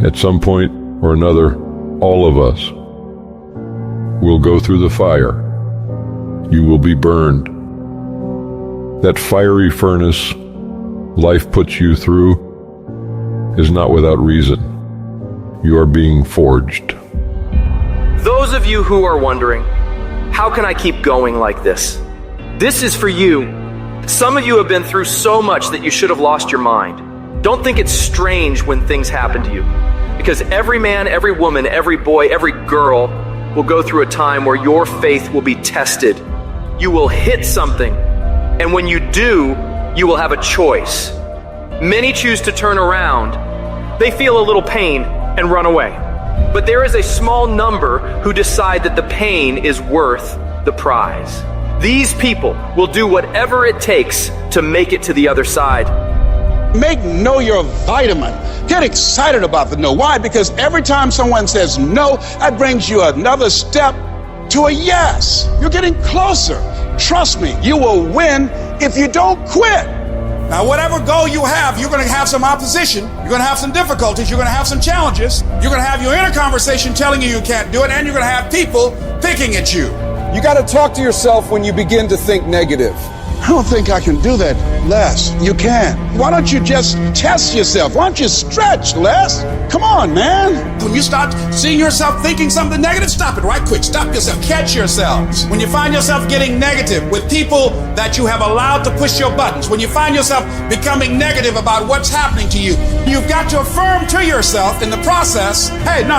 At some point or another, all of us will go through the fire. You will be burned. That fiery furnace life puts you through is not without reason. You are being forged. Those of you who are wondering, how can I keep going like this? This is for you. Some of you have been through so much that you should have lost your mind. Don't think it's strange when things happen to you, because every man, every woman, every boy, every girl will go through a time where your faith will be tested. You will hit something, and when you do, you will have a choice. Many choose to turn around. They feel a little pain and run away. But there is a small number who decide that the pain is worth the prize. These people will do whatever it takes to make it to the other side. Make no your vitamin. Get excited about the no. Why? Because every time someone says no, that brings you another step to a yes. You're getting closer. Trust me, you will win if you don't quit. Now, whatever goal you have, you're going to have some opposition. You're going to have some difficulties. You're going to have some challenges. You're going to have your inner conversation telling you you can't do it, and you're going to have people picking at you. You got to talk to yourself when you begin to think negative. I don't think I can do that, Les. You can. Why don't you just test yourself? Why don't you stretch, Les? Come on, man. When you start seeing yourself thinking something negative, stop it right quick. Stop yourself. Catch yourselves. When you find yourself getting negative with people that you have allowed to push your buttons, when you find yourself becoming negative about what's happening to you, you've got to affirm to yourself in the process, hey, no,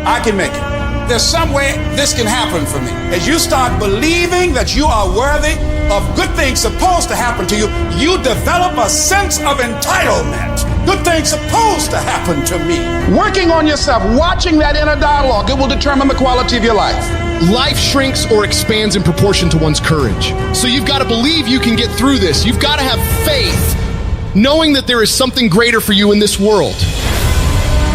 I can make it. There's some way this can happen for me. As you start believing that you are worthy of good things supposed to happen to you, you develop a sense of entitlement. Good things supposed to happen to me. Working on yourself, watching that inner dialogue, it will determine the quality of your life. Life shrinks or expands in proportion to one's courage. So you've got to believe you can get through this. You've got to have faith, knowing that there is something greater for you in this world.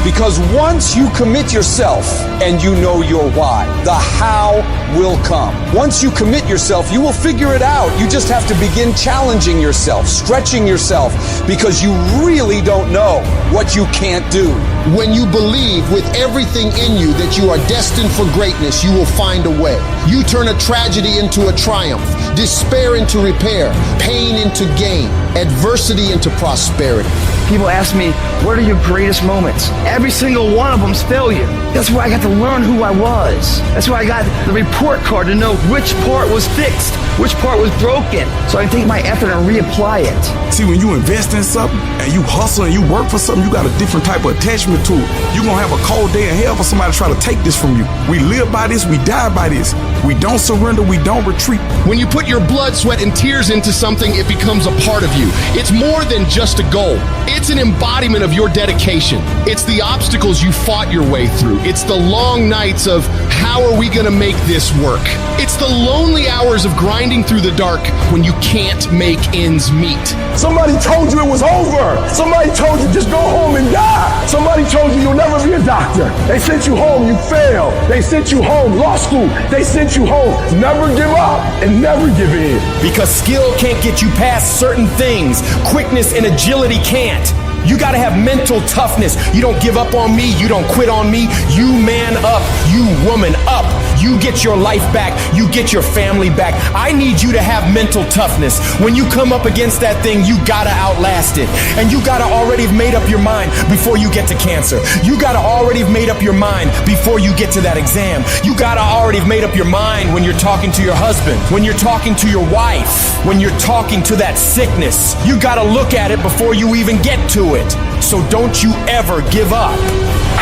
Because once you commit yourself and you know your why, the how will come. Once you commit yourself, you will figure it out. You just have to begin challenging yourself, stretching yourself, because you really don't know what you can't do. When you believe with everything in you that you are destined for greatness, you will find a way. You turn a tragedy into a triumph, despair into repair, pain into gain, adversity into prosperity. People ask me, what are your greatest moments? Every single one of them's failure. That's where I got to learn who I was. That's where I got the report card to know which part was fixed, which part was broken, so I can take my effort and reapply it. See, when you invest in something and you hustle and you work for something, you got a different type of attachment to it. You're going to have a cold day in hell for somebody to try to take this from you. We live by this, we die by this. We don't surrender, we don't retreat. When you put your blood, sweat, and tears into something, it becomes a part of you. It's more than just a goal. It's an embodiment of your dedication. It's the obstacles you fought your way through. It's the long nights of how are we going to make this work? It's the lonely hours of grinding through the dark when you can't make ends meet. Somebody told you it was over. Somebody told you just go home and die. Somebody told you you'll never be a doctor. They sent you home, you failed. They sent you home, law school. They sent you home. Never give up and never give in. Because skill can't get you past certain things. Quickness and agility can't. You gotta have mental toughness. You don't give up on me. You don't quit on me. You man up. You woman up. You get your life back. You get your family back. I need you to have mental toughness. When you come up against that thing, you gotta outlast it. And you gotta already have made up your mind before you get to cancer. You gotta already have made up your mind before you get to that exam. You gotta already have made up your mind when you're talking to your husband, when you're talking to your wife, when you're talking to that sickness. You gotta look at it before you even get to it. So don't you ever give up.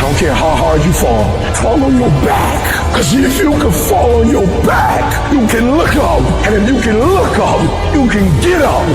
I don't care how hard you fall on your back. Because if you can fall on your back, you can look up. And if you can look up, you can get up.